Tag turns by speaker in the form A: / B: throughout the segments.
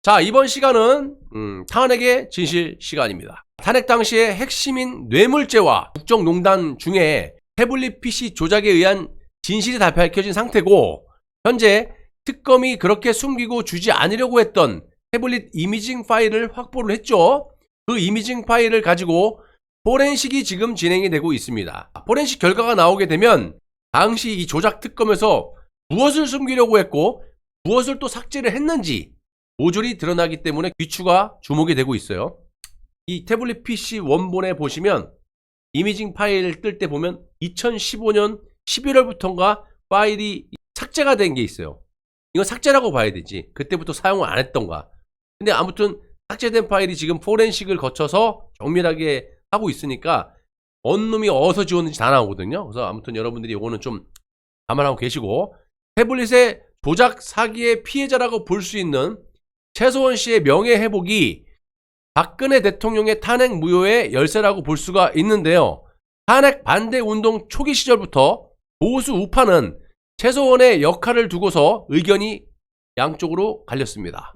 A: 자, 이번 시간은 탄핵의 진실 시간입니다. 탄핵 당시의 핵심인 뇌물죄와 국정농단 중에 태블릿 PC 조작에 의한 진실이 다 밝혀진 상태고, 현재 특검이 그렇게 숨기고 주지 않으려고 했던 태블릿 이미징 파일을 확보를 했죠. 그 이미징 파일을 가지고 포렌식이 지금 진행이 되고 있습니다. 포렌식 결과가 나오게 되면 당시 이 조작 특검에서 무엇을 숨기려고 했고 무엇을 또 삭제를 했는지 모조리 드러나기 때문에 귀추가 주목이 되고 있어요. 이 태블릿 PC 원본에 보시면 이미징 파일 뜰 때 보면 2015년 11월부터인가 파일이 삭제가 된 게 있어요. 이건 삭제라고 봐야 되지. 그때부터 사용을 안 했던가. 근데 아무튼 삭제된 파일이 지금 포렌식을 거쳐서 정밀하게 하고 있으니까 어느 놈이 어디서 지웠는지 다 나오거든요. 그래서 아무튼 여러분들이 이거는 좀 감안하고 계시고, 태블릿의 조작 사기의 피해자라고 볼 수 있는 최소원 씨의 명예 회복이 박근혜 대통령의 탄핵 무효의 열쇠라고 볼 수가 있는데요. 탄핵 반대 운동 초기 시절부터 보수 우파는 최소원의 역할을 두고서 의견이 양쪽으로 갈렸습니다.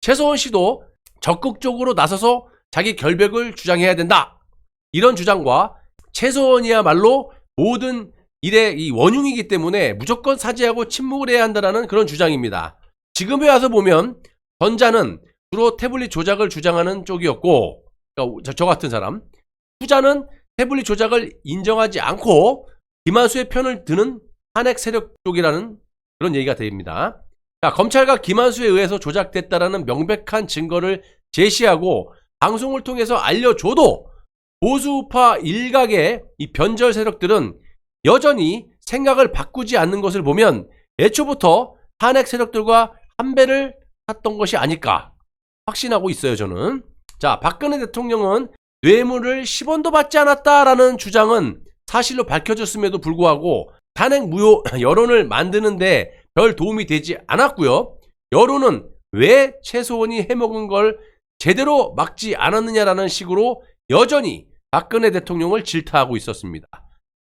A: 최소원 씨도 적극적으로 나서서 자기 결백을 주장해야 된다, 이런 주장과 최소원이야말로 모든 일의 이 원흉이기 때문에 무조건 사죄하고 침묵을 해야 한다는 그런 주장입니다. 지금에 와서 보면 전자는 주로 태블릿 조작을 주장하는 쪽이었고, 그러니까 저 같은 사람, 후자는 태블릿 조작을 인정하지 않고 김한수의 편을 드는 탄핵 세력 쪽이라는 그런 얘기가 됩니다. 자, 검찰과 김한수에 의해서 조작됐다라는 명백한 증거를 제시하고 방송을 통해서 알려줘도 보수우파 일각의 이 변절 세력들은 여전히 생각을 바꾸지 않는 것을 보면 애초부터 탄핵 세력들과 한 배를 탔던 것이 아닐까 확신하고 있어요, 저는. 자, 박근혜 대통령은 뇌물을 10원도 받지 않았다라는 주장은 사실로 밝혀졌음에도 불구하고 탄핵 무효 여론을 만드는데 별 도움이 되지 않았고요. 여론은 왜 최소원이 해먹은 걸 제대로 막지 않았느냐라는 식으로 여전히 박근혜 대통령을 질타하고 있었습니다.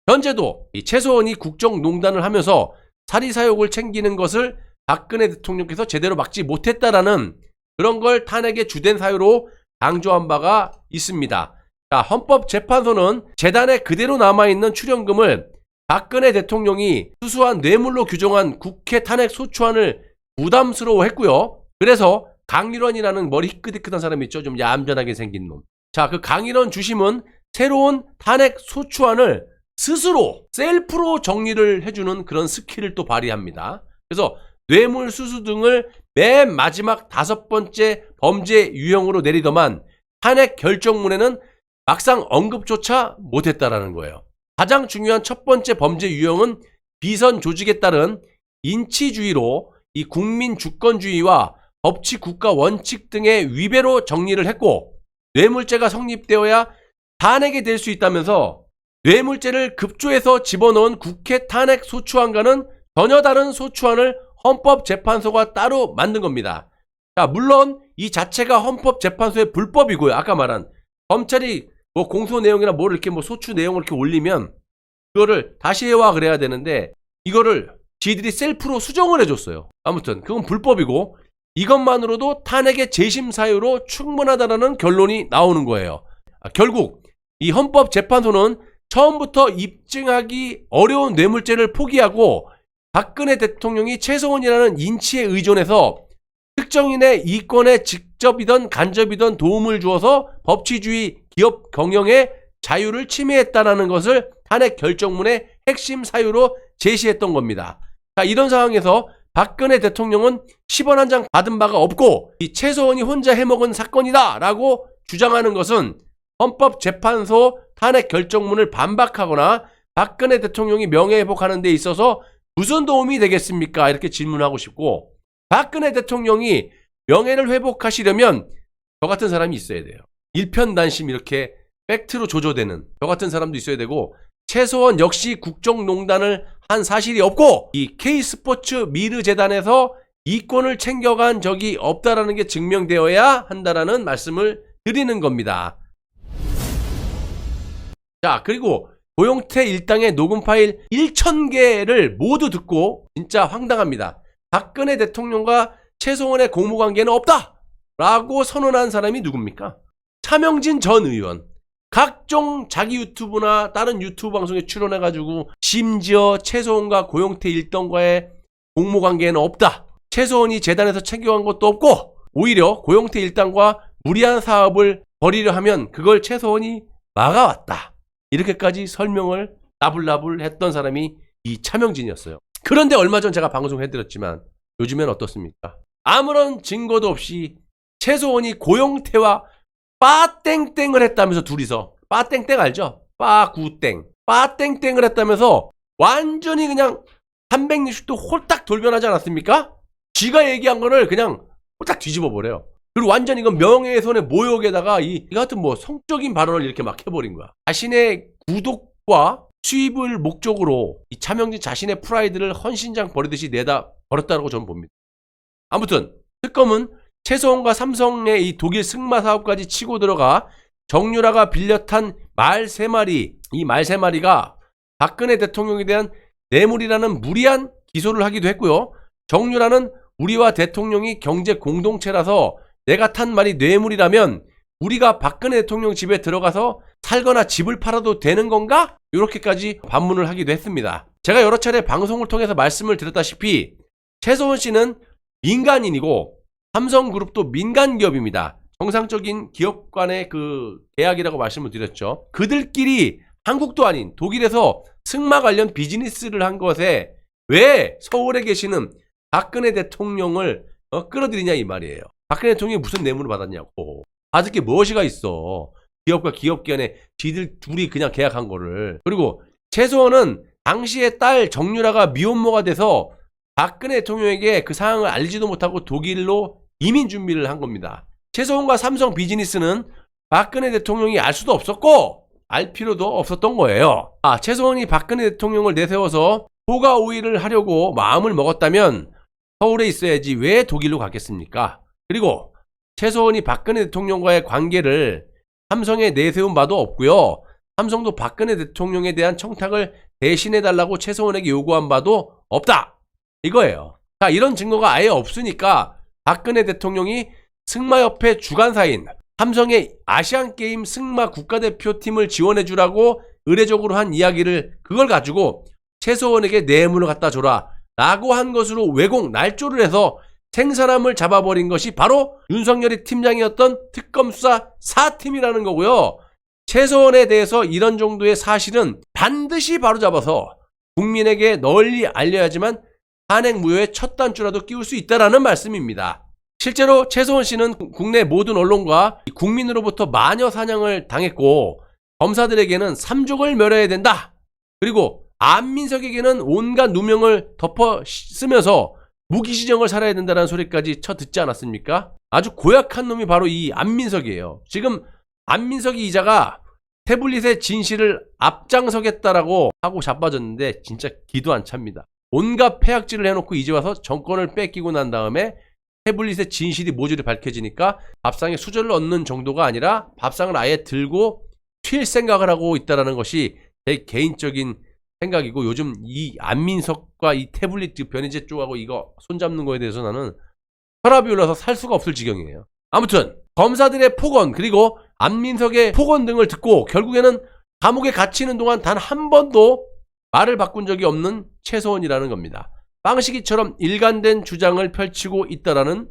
A: 현재도 이 최소원이 국정농단을 하면서 사리사욕을 챙기는 것을 박근혜 대통령께서 제대로 막지 못했다라는 그런 걸 탄핵의 주된 사유로 강조한 바가 있습니다. 자, 헌법재판소는 재단에 그대로 남아있는 출연금을 박근혜 대통령이 수수한 뇌물로 규정한 국회 탄핵 소추안을 부담스러워했고요. 그래서 강일원이라는 머리 희끗희끗한 사람 있죠? 좀 얌전하게 생긴 놈. 자, 그 강일원 주심은 새로운 탄핵 소추안을 스스로 셀프로 정리를 해주는 그런 스킬을 또 발휘합니다. 그래서 뇌물 수수 등을 맨 마지막 5번째 범죄 유형으로 내리더만 탄핵 결정문에는 막상 언급조차 못했다라는 거예요. 가장 중요한 첫 번째 범죄 유형은 비선 조직에 따른 인치주의로 이 국민 주권주의와 법치 국가 원칙 등의 위배로 정리를 했고, 뇌물죄가 성립되어야 탄핵이 될 수 있다면서 뇌물죄를 급조해서 집어넣은 국회 탄핵 소추안과는 전혀 다른 소추안을 헌법재판소가 따로 만든 겁니다. 자, 물론 이 자체가 헌법재판소의 불법이고요. 아까 말한 검찰이 뭐 공소 내용이나 뭐 이렇게 뭐 소추 내용을 이렇게 올리면 그거를 다시 해와 그래야 되는데 이거를 지들이 셀프로 수정을 해줬어요. 아무튼 그건 불법이고 이것만으로도 탄핵의 재심 사유로 충분하다는 결론이 나오는 거예요. 결국 이 헌법재판소는 처음부터 입증하기 어려운 뇌물죄를 포기하고 박근혜 대통령이 최소원이라는 인치에 의존해서 특정인의 이권에 직접이든 간접이든 도움을 주어서 법치주의 기업 경영의 자유를 침해했다는 것을 탄핵 결정문의 핵심 사유로 제시했던 겁니다. 자, 이런 상황에서 박근혜 대통령은 10원 한 장 받은 바가 없고 이 최소원이 혼자 해먹은 사건이다 라고 주장하는 것은 헌법재판소 탄핵 결정문을 반박하거나 박근혜 대통령이 명예회복하는 데 있어서 무슨 도움이 되겠습니까? 이렇게 질문하고 싶고, 박근혜 대통령이 명예를 회복하시려면 저 같은 사람이 있어야 돼요. 일편단심 이렇게 팩트로 조조되는 저 같은 사람도 있어야 되고, 최소원 역시 국정농단을 한 사실이 없고 이 K스포츠 미르재단에서 이권을 챙겨간 적이 없다라는 게 증명되어야 한다라는 말씀을 드리는 겁니다. 자, 그리고 고용태 일당의 녹음 파일 1000개를 모두 듣고 진짜 황당합니다. 박근혜 대통령과 최소원의 공무관계는 없다, 라고 선언한 사람이 누굽니까? 차명진 전 의원. 각종 자기 유튜브나 다른 유튜브 방송에 출연해가지고 심지어 최소원과 고용태 일당과의 공모관계는 없다. 최소원이 재단에서 챙겨간 것도 없고 오히려 고용태 일당과 무리한 사업을 벌이려 하면 그걸 최소원이 막아왔다. 이렇게까지 설명을 나불나불 했던 사람이 이 차명진이었어요. 그런데 얼마 전 제가 방송해드렸지만 요즘엔 어떻습니까? 아무런 증거도 없이 최소원이 고용태와 빠땡땡을 했다면서 둘이서 빠땡땡 알죠? 빠구땡 빠땡땡을 했다면서 완전히 그냥 360도 홀딱 돌변하지 않았습니까? 지가 얘기한 거를 그냥 홀딱 뒤집어 버려요. 그리고 완전 이건 명예훼손의 모욕에다가 이 같은 뭐 성적인 발언을 이렇게 막 해버린 거야. 자신의 구독과 수입을 목적으로 이 차명진 자신의 프라이드를 헌신장 버리듯이 내다 버렸다고 저는 봅니다. 아무튼 특검은 최소원과 삼성의 이 독일 승마 사업까지 치고 들어가 정유라가 빌려 탄 말 3마리, 이 말 3마리가 박근혜 대통령에 대한 뇌물이라는 무리한 기소를 하기도 했고요. 정유라는 우리와 대통령이 경제 공동체라서 내가 탄 말이 뇌물이라면 우리가 박근혜 대통령 집에 들어가서 살거나 집을 팔아도 되는 건가? 이렇게까지 반문을 하기도 했습니다. 제가 여러 차례 방송을 통해서 말씀을 드렸다시피 최소원 씨는 민간인이고 삼성그룹도 민간기업입니다. 정상적인 기업 간의 그 계약이라고 말씀을 드렸죠. 그들끼리 한국도 아닌 독일에서 승마 관련 비즈니스를 한 것에 왜 서울에 계시는 박근혜 대통령을 끌어들이냐 이 말이에요. 박근혜 대통령이 무슨 뇌물을 받았냐고. 받을 게 무엇이가 있어. 기업과 기업 간에 지들 둘이 그냥 계약한 거를. 그리고 최소원은 당시에 딸 정유라가 미혼모가 돼서 박근혜 대통령에게 그 상황을 알지도 못하고 독일로 이민 준비를 한 겁니다. 최소원과 삼성 비즈니스는 박근혜 대통령이 알 수도 없었고 알 필요도 없었던 거예요. 최소원이 박근혜 대통령을 내세워서 호가 우위를 하려고 마음을 먹었다면 서울에 있어야지 왜 독일로 갔겠습니까? 그리고 최소원이 박근혜 대통령과의 관계를 삼성에 내세운 바도 없고요. 삼성도 박근혜 대통령에 대한 청탁을 대신해달라고 최소원에게 요구한 바도 없다. 이거예요. 자, 이런 증거가 아예 없으니까 박근혜 대통령이 승마협회 주관사인 삼성의 아시안게임 승마 국가대표팀을 지원해주라고 의례적으로 한 이야기를 그걸 가지고 최소원에게 뇌물을 갖다 줘라 라고 한 것으로 왜곡 날조를 해서 생사람을 잡아버린 것이 바로 윤석열이 팀장이었던 특검수사 4팀이라는 거고요. 최소원에 대해서 이런 정도의 사실은 반드시 바로잡아서 국민에게 널리 알려야지만 탄핵무효의 첫 단추라도 끼울 수 있다라는 말씀입니다. 실제로 최소원 씨는 국내 모든 언론과 국민으로부터 마녀 사냥을 당했고 검사들에게는 삼족을 멸해야 된다. 그리고 안민석에게는 온갖 누명을 덮어 쓰면서 무기시정을 살아야 된다는 소리까지 쳐듣지 않았습니까? 아주 고약한 놈이 바로 이 안민석이에요. 지금 안민석이 이자가 태블릿의 진실을 앞장서겠다라고 하고 자빠졌는데 진짜 기도 안 찹니다. 온갖 폐악질을 해놓고 이제 와서 정권을 뺏기고 난 다음에 태블릿의 진실이 모조리 밝혀지니까 밥상에 수저를 얹는 정도가 아니라 밥상을 아예 들고 튈 생각을 하고 있다는 것이 제 개인적인 생각이고, 요즘 이 안민석과 이 태블릿 변희재 쪽하고 이거 손잡는 거에 대해서 나는 혈압이 올라서 살 수가 없을 지경이에요. 아무튼 검사들의 폭언 그리고 안민석의 폭언 등을 듣고 결국에는 감옥에 갇히는 동안 단 한 번도 말을 바꾼 적이 없는 최소원이라는 겁니다. 빵식이처럼 일관된 주장을 펼치고 있다라는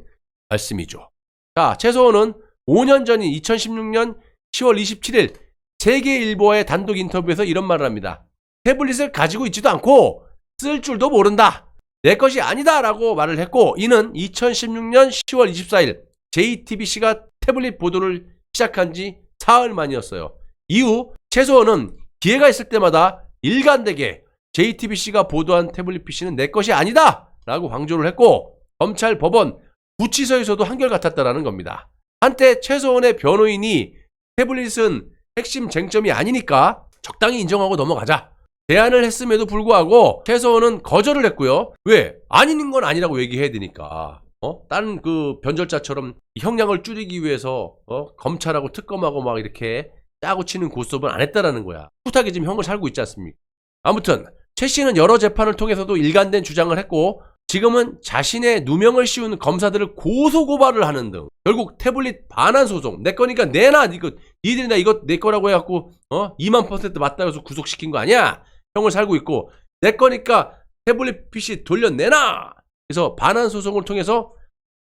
A: 말씀이죠. 자, 최소원은 5년 전인 2016년 10월 27일 세계일보와의 단독 인터뷰에서 이런 말을 합니다. 태블릿을 가지고 있지도 않고 쓸 줄도 모른다. 내 것이 아니다 라고 말을 했고, 이는 2016년 10월 24일 JTBC가 태블릿 보도를 시작한 지 사흘 만이었어요. 이후 최소원은 기회가 있을 때마다 일관되게 JTBC가 보도한 태블릿 PC는 내 것이 아니다 라고 강조를 했고, 검찰, 법원, 구치소에서도 한결같았다라는 겁니다. 한때 최소원의 변호인이 태블릿은 핵심 쟁점이 아니니까 적당히 인정하고 넘어가자 제안을 했음에도 불구하고 최소원은 거절을 했고요. 왜? 아닌 건 아니라고 얘기해야 되니까. 다른 그 변절자처럼 형량을 줄이기 위해서 검찰하고 특검하고 막 이렇게 짜고 치는 고스톱은 안 했다라는 거야. 풋하게 지금 형을 살고 있지 않습니까? 아무튼 최 씨는 여러 재판을 통해서도 일관된 주장을 했고, 지금은 자신의 누명을 씌운 검사들을 고소고발을 하는 등 결국 태블릿 반환 소송, 내 거니까 내놔, 니들이 나 이거 내 거라고 해갖고 2만% 맞다고 해서 구속시킨 거 아니야? 형을 살고 있고 내 거니까 태블릿 PC 돌려내놔. 그래서 반환 소송을 통해서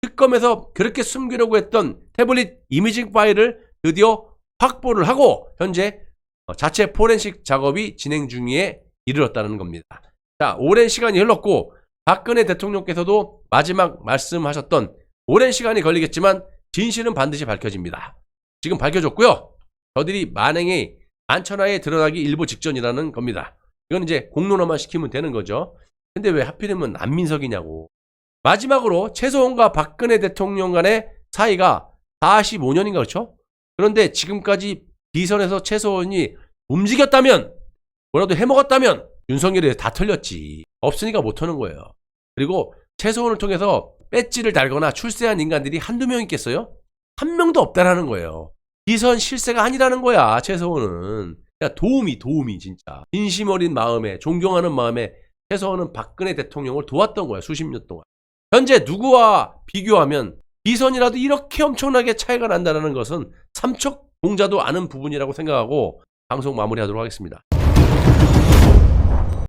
A: 특검에서 그렇게 숨기려고 했던 태블릿 이미징 파일을 드디어 확보를 하고 현재 자체 포렌식 작업이 진행 중에 이르렀다는 겁니다. 자, 오랜 시간이 흘렀고 박근혜 대통령께서도 마지막 말씀하셨던 오랜 시간이 걸리겠지만 진실은 반드시 밝혀집니다. 지금 밝혀졌고요. 저들이 만행이 만천하에 드러나기 일보 직전이라는 겁니다. 이건 이제 공론화만 시키면 되는 거죠. 근데 왜 하필이면 안민석이냐고. 마지막으로 최소원과 박근혜 대통령 간의 사이가 45년인가 그렇죠? 그런데 지금까지 비선에서 최소원이 움직였다면 뭐라도 해먹었다면 윤석열이 다 털렸지. 없으니까 못하는 거예요. 그리고 최소원을 통해서 배지를 달거나 출세한 인간들이 한두 명 있겠어요? 한 명도 없다라는 거예요. 비선 실세가 아니라는 거야. 최소원은 그냥 도움이 진짜 진심 어린 마음에 존경하는 마음에 최소원은 박근혜 대통령을 도왔던 거야. 수십 년 동안. 현재 누구와 비교하면 비선이라도 이렇게 엄청나게 차이가 난다는 것은 삼척 공자도 아는 부분이라고 생각하고 방송 마무리하도록 하겠습니다.